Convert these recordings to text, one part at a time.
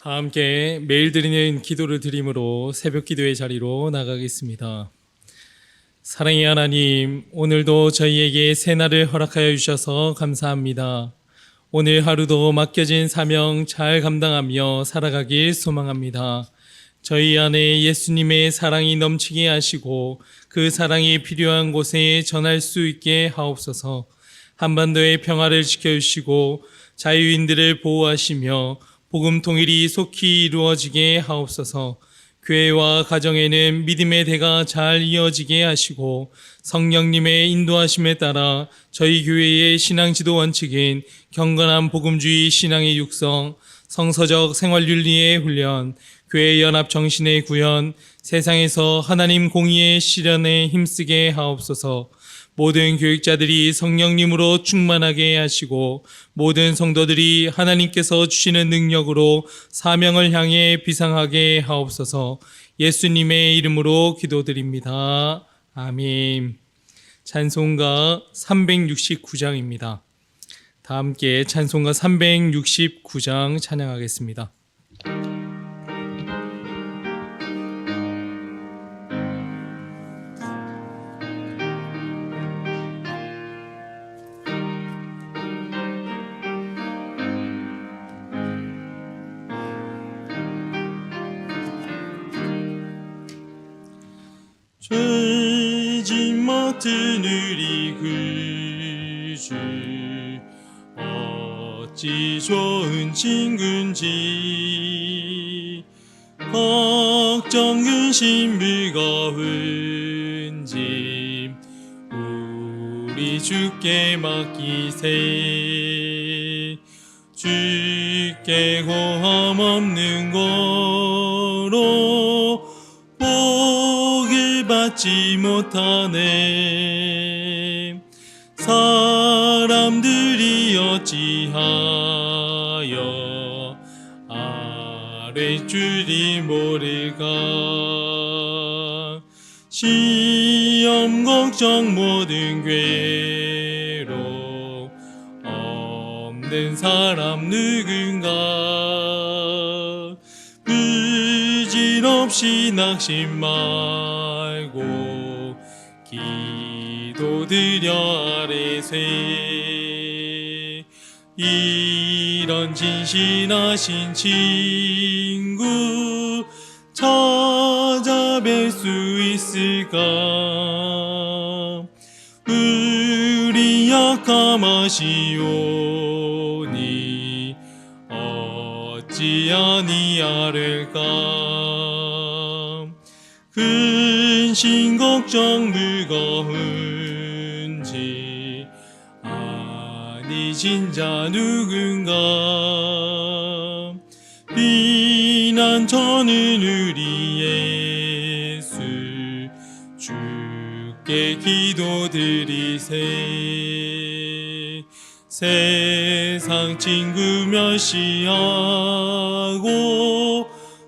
다 함께 매일 드리는 기도를 드림으로 새벽 기도의 자리로 나가겠습니다. 사랑의 하나님, 오늘도 저희에게 새날을 허락하여 주셔서 감사합니다. 오늘 하루도 맡겨진 사명 잘 감당하며 살아가길 소망합니다. 저희 안에 예수님의 사랑이 넘치게 하시고 그 사랑이 필요한 곳에 전할 수 있게 하옵소서. 한반도의 평화를 지켜주시고 자유인들을 보호하시며 복음 통일이 속히 이루어지게 하옵소서. 교회와 가정에는 믿음의 대가 잘 이어지게 하시고 성령님의 인도하심에 따라 저희 교회의 신앙지도 원칙인 경건한 복음주의 신앙의 육성, 성서적 생활윤리의 훈련, 교회 연합 정신의 구현, 세상에서 하나님 공의의 실현에 힘쓰게 하옵소서. 모든 교육자들이 성령님으로 충만하게 하시고 모든 성도들이 하나님께서 주시는 능력으로 사명을 향해 비상하게 하옵소서. 예수님의 이름으로 기도드립니다. 아멘. 찬송가 369장입니다. 다 함께 찬송가 369장 찬양하겠습니다. 죄짐 맡은 우리 구주 어찌 좋은 친구인지 걱정 근심 무거운 짐 우리 주께 맡기세. 주께 고함 없는 거로 복을 받지 못하네. 사람들이 어찌하여 아랫줄이 모를까. 시험 걱정 모든 괴로 없는 사람 누군가. 부질없이 낙심 말고 기도드려 아뢰세. 이런 진실하신 친구 찾아뵐 수 있을까. 우리 약함 아시오니 어찌 아니하릴까. 근심 걱정 무거운지 아니신 자 누군가. 비난 저는 우리 예수 주께 기도드리세. 세상 친구 멸시하고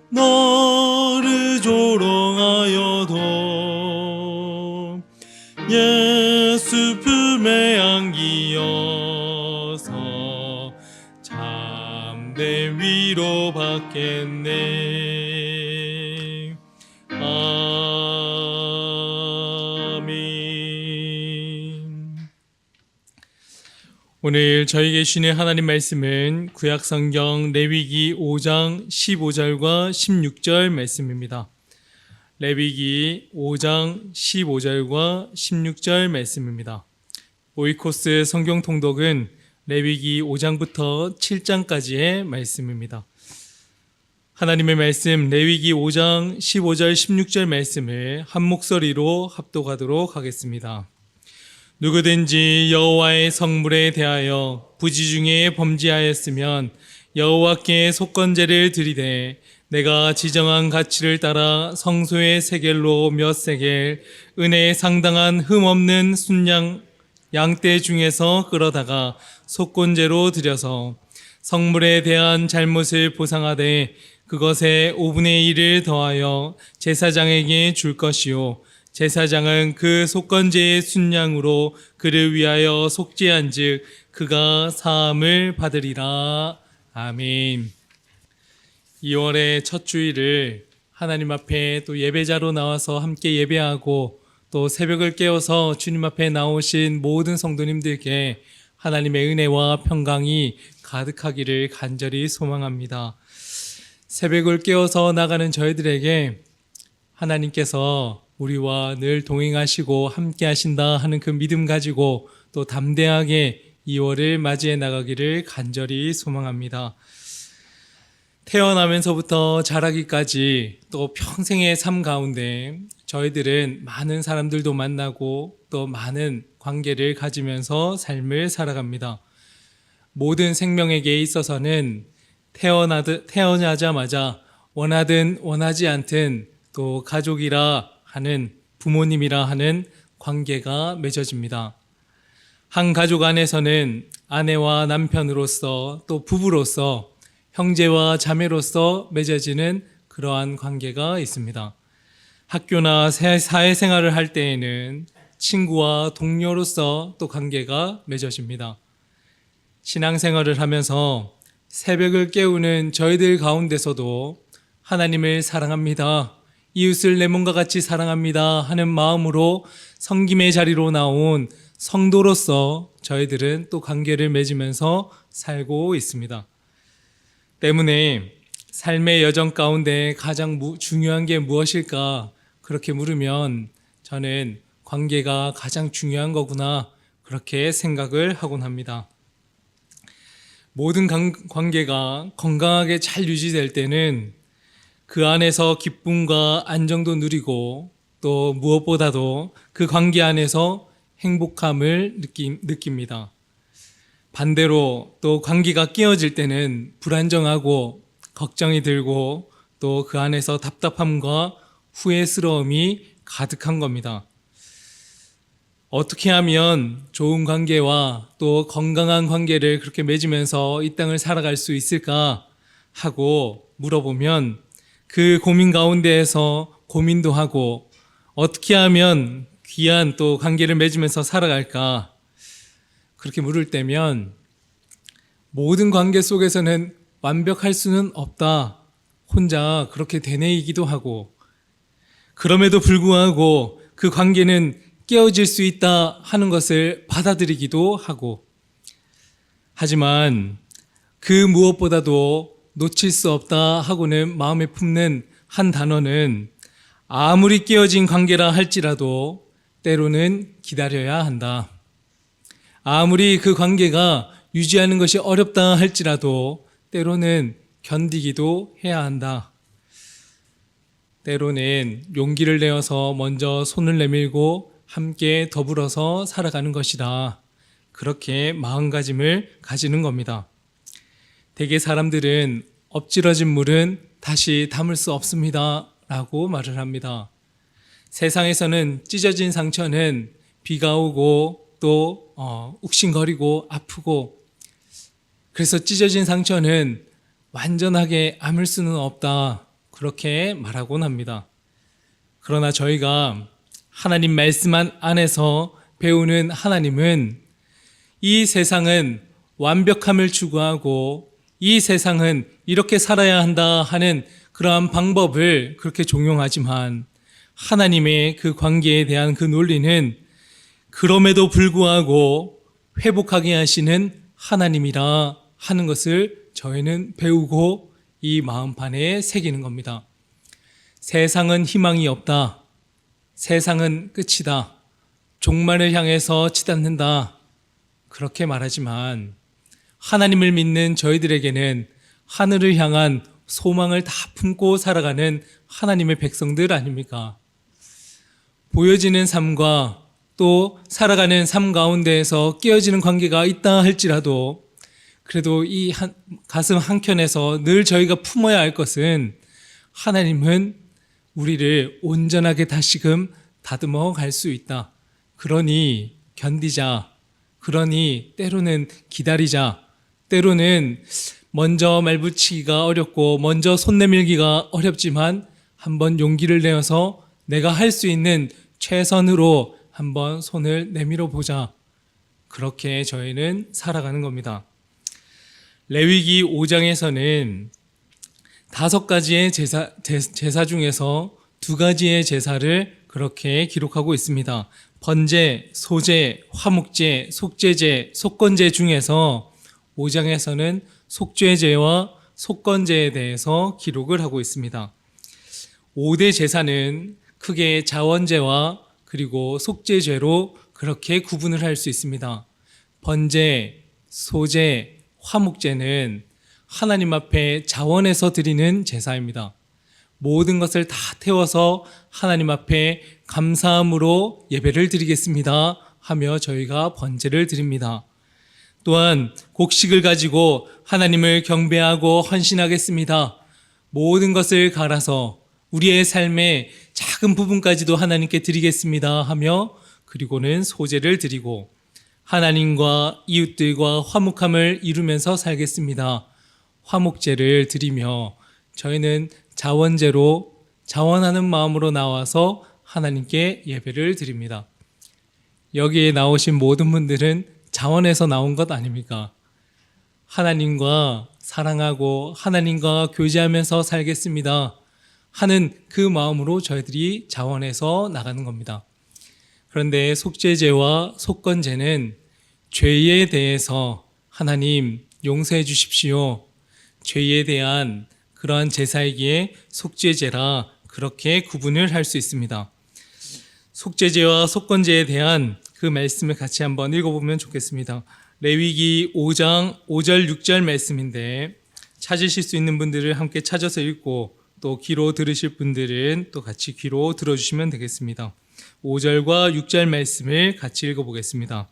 너를 조롱하여도 예수 품에 안기어서 참된 위로 받겠네. 아멘. 오늘 저에게 주시는 하나님 말씀은 구약성경 레위기 5장 15절과 16절 말씀입니다. 레위기 5장 15절과 16절 말씀입니다. 오이코스 성경 통독은 레위기 5장부터 7장까지의 말씀입니다. 하나님의 말씀 레위기 5장 15절 16절 말씀을 한 목소리로 합독하도록 하겠습니다. 누구든지 여호와의 성물에 대하여 부지 중에 범죄하였으면 여호와께 속건제를 드리되 내가 지정한 가치를 따라 성소의 세겔로 몇 세겔 은혜에 상당한 흠없는 순양 양떼 중에서 끌어다가 속건제로 드려서 성물에 대한 잘못을 보상하되 그것에 5분의 1을 더하여 제사장에게 줄 것이요 제사장은 그 속건제의 순양으로 그를 위하여 속죄한즉 그가 사함을 받으리라. 아멘. 2월의 첫 주일을 하나님 앞에 또 예배자로 나와서 함께 예배하고 또 새벽을 깨워서 주님 앞에 나오신 모든 성도님들께 하나님의 은혜와 평강이 가득하기를 간절히 소망합니다. 새벽을 깨워서 나가는 저희들에게 하나님께서 우리와 늘 동행하시고 함께 하신다 하는 그 믿음 가지고 또 담대하게 2월을 맞이해 나가기를 간절히 소망합니다. 태어나면서부터 자라기까지 또 평생의 삶 가운데 저희들은 많은 사람들도 만나고 또 많은 관계를 가지면서 삶을 살아갑니다. 모든 생명에게 있어서는 태어나자마자 원하든 원하지 않든 또 가족이라 하는 부모님이라 하는 관계가 맺어집니다. 한 가족 안에서는 아내와 남편으로서 또 부부로서 형제와 자매로서 맺어지는 그러한 관계가 있습니다. 학교나 사회생활을 할 때에는 친구와 동료로서 또 관계가 맺어집니다. 신앙생활을 하면서 새벽을 깨우는 저희들 가운데서도 하나님을 사랑합니다, 이웃을 내 몸과 같이 사랑합니다 하는 마음으로 섬김의 자리로 나온 성도로서 저희들은 또 관계를 맺으면서 살고 있습니다. 때문에 삶의 여정 가운데 가장 중요한 게 무엇일까 그렇게 물으면 저는 관계가 가장 중요한 거구나 그렇게 생각을 하곤 합니다. 모든 관계가 건강하게 잘 유지될 때는 그 안에서 기쁨과 안정도 누리고 또 무엇보다도 그 관계 안에서 행복함을 느낍니다. 반대로 또 관계가 깨어질 때는 불안정하고 걱정이 들고 또 그 안에서 답답함과 후회스러움이 가득한 겁니다. 어떻게 하면 좋은 관계와 또 건강한 관계를 그렇게 맺으면서 이 땅을 살아갈 수 있을까 하고 물어보면 그 고민 가운데에서 고민도 하고 어떻게 하면 귀한 또 관계를 맺으면서 살아갈까 그렇게 물을 때면 모든 관계 속에서는 완벽할 수는 없다. 혼자 그렇게 되뇌이기도 하고 그럼에도 불구하고 그 관계는 깨어질 수 있다 하는 것을 받아들이기도 하고 하지만 그 무엇보다도 놓칠 수 없다 하고는 마음에 품는 한 단어는 아무리 깨어진 관계라 할지라도 때로는 기다려야 한다. 아무리 그 관계가 유지하는 것이 어렵다 할지라도 때로는 견디기도 해야 한다. 때로는 용기를 내어서 먼저 손을 내밀고 함께 더불어서 살아가는 것이다. 그렇게 마음가짐을 가지는 겁니다. 대개 사람들은 엎질러진 물은 다시 담을 수 없습니다 라고 말을 합니다. 세상에서는 찢어진 상처는 비가 오고 또 욱신거리고 아프고 그래서 찢어진 상처는 완전하게 아물 수는 없다 그렇게 말하곤 합니다. 그러나 저희가 하나님 말씀 안에서 배우는 하나님은 이 세상은 완벽함을 추구하고 이 세상은 이렇게 살아야 한다 하는 그러한 방법을 그렇게 종용하지만 하나님의 그 관계에 대한 그 논리는 그럼에도 불구하고 회복하게 하시는 하나님이라 하는 것을 저희는 배우고 이 마음판에 새기는 겁니다. 세상은 희망이 없다. 세상은 끝이다. 종말을 향해서 치닫는다. 그렇게 말하지만 하나님을 믿는 저희들에게는 하늘을 향한 소망을 다 품고 살아가는 하나님의 백성들 아닙니까? 보여지는 삶과 또 살아가는 삶 가운데에서 깨어지는 관계가 있다 할지라도 그래도 이 가슴 한켠에서 늘 저희가 품어야 할 것은 하나님은 우리를 온전하게 다시금 다듬어 갈 수 있다. 그러니 견디자. 그러니 때로는 기다리자. 때로는 먼저 말붙이기가 어렵고 먼저 손 내밀기가 어렵지만 한번 용기를 내어서 내가 할 수 있는 최선으로 한번 손을 내밀어 보자. 그렇게 저희는 살아가는 겁니다. 레위기 5장에서는 5가지의 제사 중에서 2가지의 제사를 그렇게 기록하고 있습니다. 번제, 소제, 화목제, 속죄제, 속건제 중에서 5장에서는 속죄제와 속건제에 대해서 기록을 하고 있습니다. 5대 제사는 크게 자원제와 그리고 속죄제로 그렇게 구분을 할 수 있습니다. 번제, 소제, 화목제는 하나님 앞에 자원해서 드리는 제사입니다. 모든 것을 다 태워서 하나님 앞에 감사함으로 예배를 드리겠습니다 하며 저희가 번제를 드립니다. 또한 곡식을 가지고 하나님을 경배하고 헌신하겠습니다. 모든 것을 갈아서 우리의 삶의 작은 부분까지도 하나님께 드리겠습니다 하며 그리고는 소제를 드리고 하나님과 이웃들과 화목함을 이루면서 살겠습니다. 화목제를 드리며 저희는 자원제로 자원하는 마음으로 나와서 하나님께 예배를 드립니다. 여기에 나오신 모든 분들은 자원에서 나온 것 아닙니까? 하나님과 사랑하고 하나님과 교제하면서 살겠습니다 하는 그 마음으로 저희들이 자원해서 나가는 겁니다. 그런데 속죄제와 속건제는 죄에 대해서 하나님 용서해 주십시오. 죄에 대한 그러한 제사이기에 속죄제라 그렇게 구분을 할 수 있습니다. 속죄제와 속건제에 대한 그 말씀을 같이 한번 읽어보면 좋겠습니다. 레위기 5장 5절 6절 말씀인데 찾으실 수 있는 분들을 함께 찾아서 읽고 또 귀로 들으실 분들은 또 같이 귀로 들어주시면 되겠습니다. 5절과 6절 말씀을 같이 읽어보겠습니다.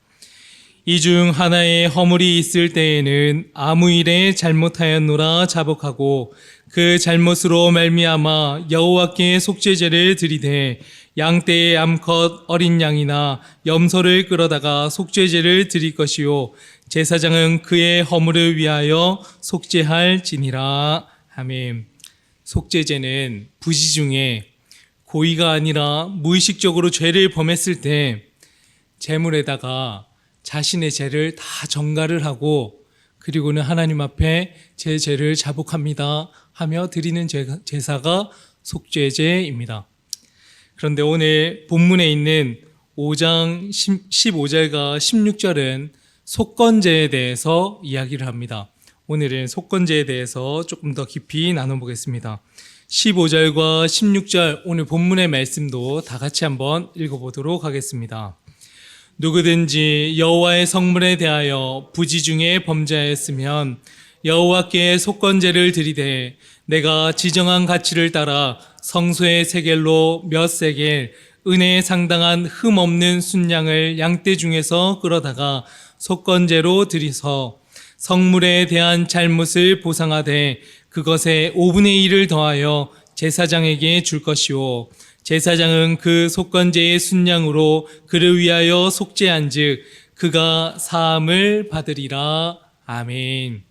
이 중 하나의 허물이 있을 때에는 아무 일에 잘못하였노라 자복하고 그 잘못으로 말미암아 여호와께 속죄제를 드리되 양떼의 암컷 어린 양이나 염소를 끌어다가 속죄제를 드릴 것이요 제사장은 그의 허물을 위하여 속죄할지니라. 아멘. 속죄제는 부지 중에 고의가 아니라 무의식적으로 죄를 범했을 때 제물에다가 자신의 죄를 다 전가를 하고 그리고는 하나님 앞에 제 죄를 자복합니다 하며 드리는 제사가 속죄제입니다. 그런데 오늘 본문에 있는 5장 15절과 16절은 속건제에 대해서 이야기를 합니다. 오늘은 속건제에 대해서 조금 더 깊이 나눠보겠습니다. 15절과 16절 오늘 본문의 말씀도 다 같이 한번 읽어보도록 하겠습니다. 누구든지 여호와의 성물에 대하여 부지 중에 범죄하였으면 여호와께 속건제를 드리되 내가 지정한 가치를 따라 성소의 세겔로 몇 세겔 은혜에 상당한 흠 없는 순양을 양떼 중에서 끌어다가 속건제로 드리서 성물에 대한 잘못을 보상하되 그것에 5분의 1을 더하여 제사장에게 줄 것이요 제사장은 그 속건제의 순양으로 그를 위하여 속죄한즉 그가 사함을 받으리라. 아멘.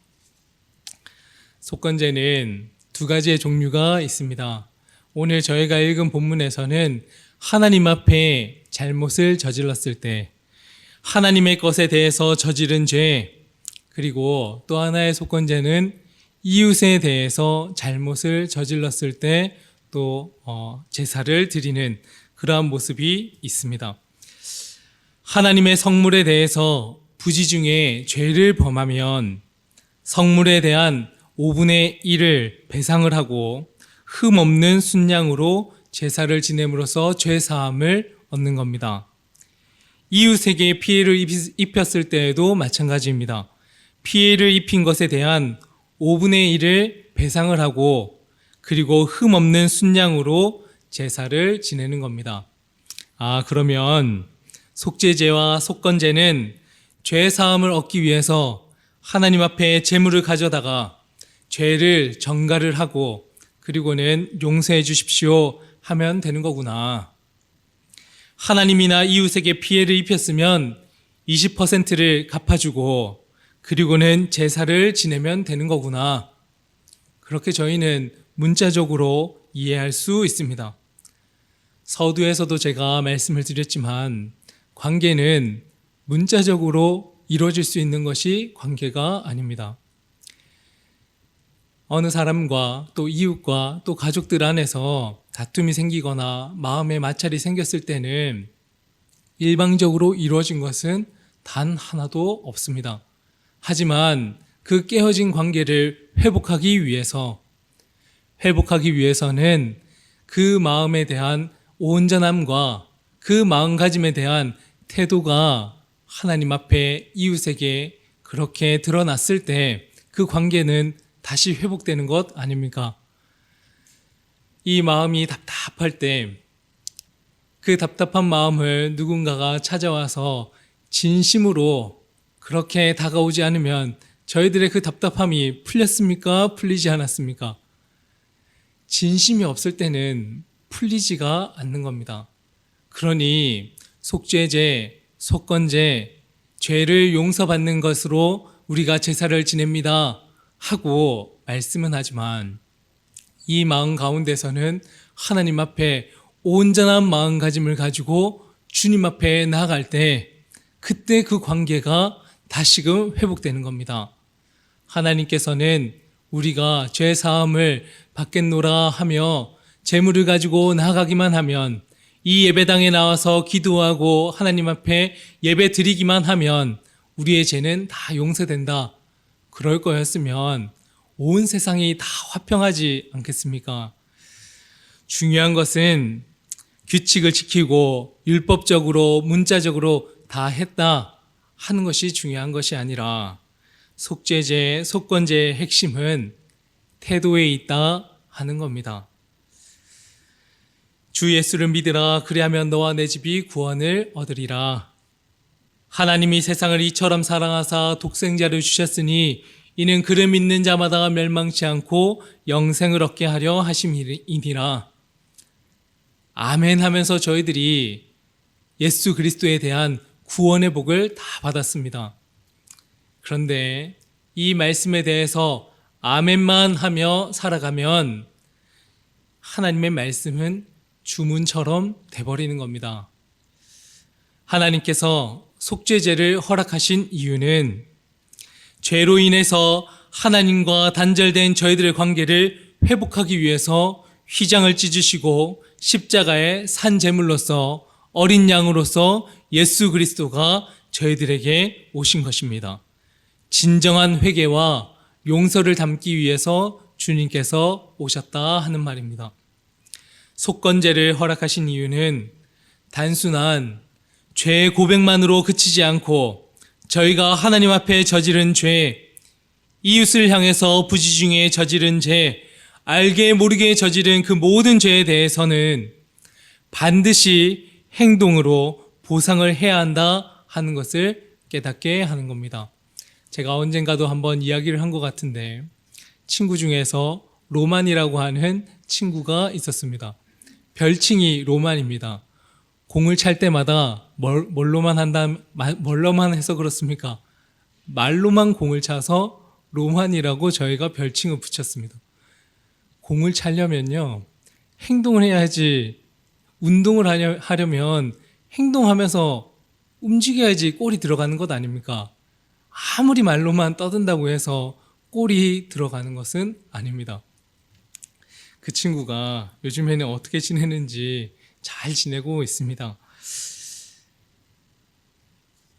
속건제는 2가지의 종류가 있습니다. 오늘 저희가 읽은 본문에서는 하나님 앞에 잘못을 저질렀을 때 하나님의 것에 대해서 저지른 죄, 그리고 또 하나의 속건제는 이웃에 대해서 잘못을 저질렀을 때 또 제사를 드리는 그러한 모습이 있습니다. 하나님의 성물에 대해서 부지 중에 죄를 범하면 성물에 대한 5분의 1을 배상을 하고 흠 없는 순양으로 제사를 지냄으로써 죄 사함을 얻는 겁니다. 이웃에게 피해를 입혔을 때에도 마찬가지입니다. 피해를 입힌 것에 대한 5분의 1을 배상을 하고 그리고 흠 없는 순양으로 제사를 지내는 겁니다. 그러면 속죄제와 속건제는 죄 사함을 얻기 위해서 하나님 앞에 제물을 가져다가 죄를 전가를 하고 그리고는 용서해 주십시오 하면 되는 거구나. 하나님이나 이웃에게 피해를 입혔으면 20%를 갚아주고 그리고는 제사를 지내면 되는 거구나. 그렇게 저희는 문자적으로 이해할 수 있습니다. 서두에서도 제가 말씀을 드렸지만 관계는 문자적으로 이루어질 수 있는 것이 관계가 아닙니다. 어느 사람과 또 이웃과 또 가족들 안에서 다툼이 생기거나 마음의 마찰이 생겼을 때는 일방적으로 이루어진 것은 단 하나도 없습니다. 하지만 그 깨어진 관계를 회복하기 위해서는 그 마음에 대한 온전함과 그 마음가짐에 대한 태도가 하나님 앞에 이웃에게 그렇게 드러났을 때 그 관계는 다시 회복되는 것 아닙니까? 이 마음이 답답할 때 그 답답한 마음을 누군가가 찾아와서 진심으로 그렇게 다가오지 않으면 저희들의 그 답답함이 풀렸습니까? 풀리지 않았습니까? 진심이 없을 때는 풀리지가 않는 겁니다. 그러니 속죄제, 속건제, 죄를 용서받는 것으로 우리가 제사를 지냅니다 하고 말씀은 하지만 이 마음 가운데서는 하나님 앞에 온전한 마음가짐을 가지고 주님 앞에 나아갈 때 그때 그 관계가 다시금 회복되는 겁니다. 하나님께서는 우리가 죄 사함을 받겠노라 하며 재물을 가지고 나아가기만 하면 이 예배당에 나와서 기도하고 하나님 앞에 예배 드리기만 하면 우리의 죄는 다 용서된다. 그럴 거였으면 온 세상이 다 화평하지 않겠습니까? 중요한 것은 규칙을 지키고 율법적으로 문자적으로 다 했다 하는 것이 중요한 것이 아니라 속죄제, 속건제의 핵심은 태도에 있다 하는 겁니다. 주 예수를 믿으라 그리하면 너와 내 집이 구원을 얻으리라. 하나님이 세상을 이처럼 사랑하사 독생자를 주셨으니 이는 그를 믿는 자마다 멸망치 않고 영생을 얻게 하려 하심이니라. 아멘 하면서 저희들이 예수 그리스도에 대한 구원의 복을 다 받았습니다. 그런데 이 말씀에 대해서 아멘만 하며 살아가면 하나님의 말씀은 주문처럼 돼버리는 겁니다. 하나님께서 속죄제를 허락하신 이유는 죄로 인해서 하나님과 단절된 저희들의 관계를 회복하기 위해서 휘장을 찢으시고 십자가의 산 제물로서 어린 양으로서 예수 그리스도가 저희들에게 오신 것입니다. 진정한 회개와 용서를 담기 위해서 주님께서 오셨다 하는 말입니다. 속건제를 허락하신 이유는 단순한 죄 고백만으로 그치지 않고 저희가 하나님 앞에 저지른 죄, 이웃을 향해서 부지중에 저지른 죄, 알게 모르게 저지른 그 모든 죄에 대해서는 반드시 행동으로 보상을 해야 한다 하는 것을 깨닫게 하는 겁니다. 제가 언젠가도 한번 이야기를 한 것 같은데 친구 중에서 로만이라고 하는 친구가 있었습니다. 별칭이 로만입니다. 공을 찰 때마다 뭘로만 해서 그렇습니까? 말로만 공을 차서 로만이라고 저희가 별칭을 붙였습니다. 공을 차려면요, 행동을 해야지. 운동을 하려면 행동하면서 움직여야지 골이 들어가는 것 아닙니까? 아무리 말로만 떠든다고 해서 골이 들어가는 것은 아닙니다. 그 친구가 요즘에는 어떻게 지내는지 잘 지내고 있습니다.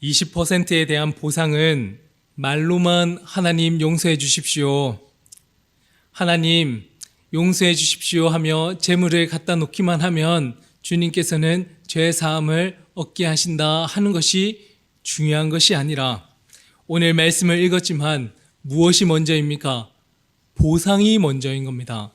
20%에 대한 보상은 말로만 하나님 용서해 주십시오, 하나님 용서해 주십시오 하며 재물을 갖다 놓기만 하면 주님께서는 죄 사함을 얻게 하신다 하는 것이 중요한 것이 아니라 오늘 말씀을 읽었지만 무엇이 먼저입니까? 보상이 먼저인 겁니다.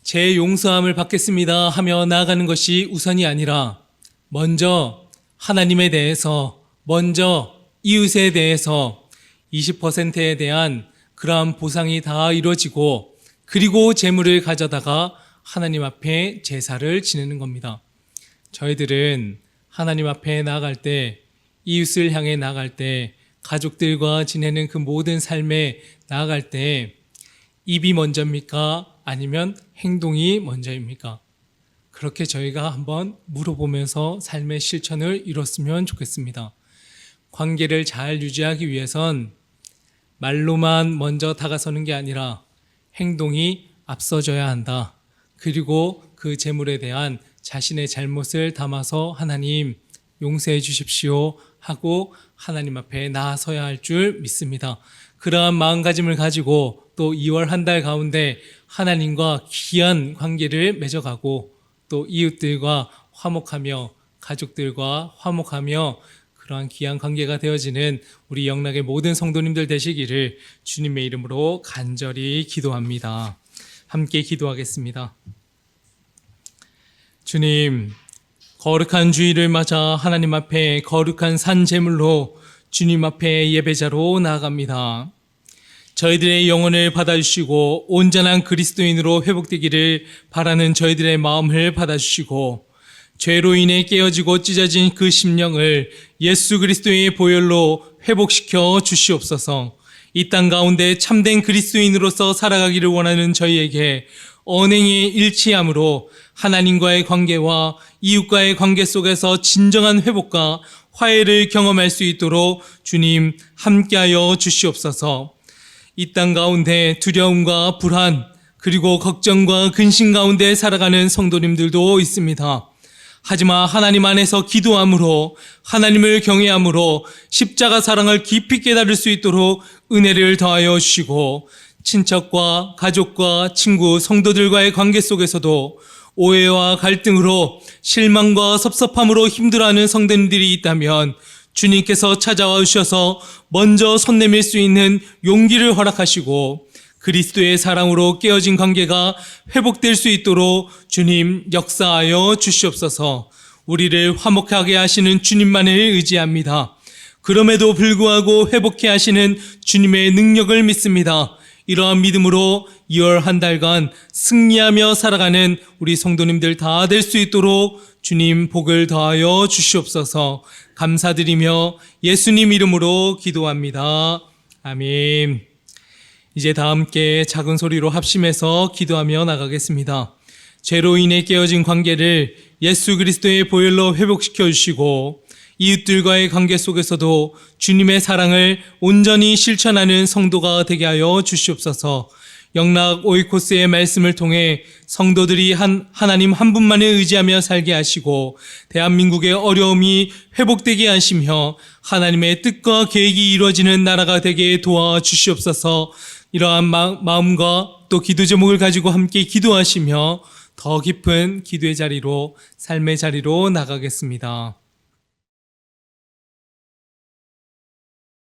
제 용서함을 받겠습니다 하며 나아가는 것이 우선이 아니라 먼저 하나님에 대해서, 먼저 이웃에 대해서 20%에 대한 그러한 보상이 다 이루어지고 그리고 재물을 가져다가 하나님 앞에 제사를 지내는 겁니다. 저희들은 하나님 앞에 나아갈 때, 이웃을 향해 나아갈 때, 가족들과 지내는 그 모든 삶에 나아갈 때 입이 먼저입니까? 아니면 행동이 먼저입니까? 그렇게 저희가 한번 물어보면서 삶의 실천을 이뤘으면 좋겠습니다. 관계를 잘 유지하기 위해선 말로만 먼저 다가서는 게 아니라 행동이 앞서져야 한다. 그리고 그 재물에 대한 자신의 잘못을 담아서 하나님 용서해 주십시오 하고 하나님 앞에 나아서야 할 줄 믿습니다. 그러한 마음가짐을 가지고 또 2월 한 달 가운데 하나님과 귀한 관계를 맺어가고 또 이웃들과 화목하며 가족들과 화목하며 그러한 귀한 관계가 되어지는 우리 영락의 모든 성도님들 되시기를 주님의 이름으로 간절히 기도합니다. 함께 기도하겠습니다. 주님, 거룩한 주일을 맞아 하나님 앞에 거룩한 산 제물로 주님 앞에 예배자로 나아갑니다. 저희들의 영혼을 받아주시고 온전한 그리스도인으로 회복되기를 바라는 저희들의 마음을 받아주시고 죄로 인해 깨어지고 찢어진 그 심령을 예수 그리스도의 보혈로 회복시켜 주시옵소서. 이 땅 가운데 참된 그리스도인으로서 살아가기를 원하는 저희에게 언행의 일치함으로 하나님과의 관계와 이웃과의 관계 속에서 진정한 회복과 화해를 경험할 수 있도록 주님 함께하여 주시옵소서. 이 땅 가운데 두려움과 불안 그리고 걱정과 근심 가운데 살아가는 성도님들도 있습니다. 하지만 하나님 안에서 기도함으로 하나님을 경외함으로 십자가 사랑을 깊이 깨달을 수 있도록 은혜를 더하여 주시고 친척과 가족과 친구 성도들과의 관계 속에서도 오해와 갈등으로 실망과 섭섭함으로 힘들어하는 성도님들이 있다면 주님께서 찾아와 주셔서 먼저 손 내밀 수 있는 용기를 허락하시고 그리스도의 사랑으로 깨어진 관계가 회복될 수 있도록 주님 역사하여 주시옵소서. 우리를 화목하게 하시는 주님만을 의지합니다. 그럼에도 불구하고 회복해 하시는 주님의 능력을 믿습니다. 이러한 믿음으로 2월 한 달간 승리하며 살아가는 우리 성도님들 다 될 수 있도록 주님 복을 더하여 주시옵소서. 감사드리며 예수님 이름으로 기도합니다. 아멘. 이제 다 함께 작은 소리로 합심해서 기도하며 나가겠습니다. 죄로 인해 깨어진 관계를 예수 그리스도의 보혈로 회복시켜 주시고 이웃들과의 관계 속에서도 주님의 사랑을 온전히 실천하는 성도가 되게 하여 주시옵소서. 영락 오이코스의 말씀을 통해 성도들이 하나님 한 분만을 의지하며 살게 하시고 대한민국의 어려움이 회복되게 하시며 하나님의 뜻과 계획이 이루어지는 나라가 되게 도와주시옵소서. 이러한 마음과 또 기도 제목을 가지고 함께 기도하시며 더 깊은 기도의 자리로 삶의 자리로 나가겠습니다.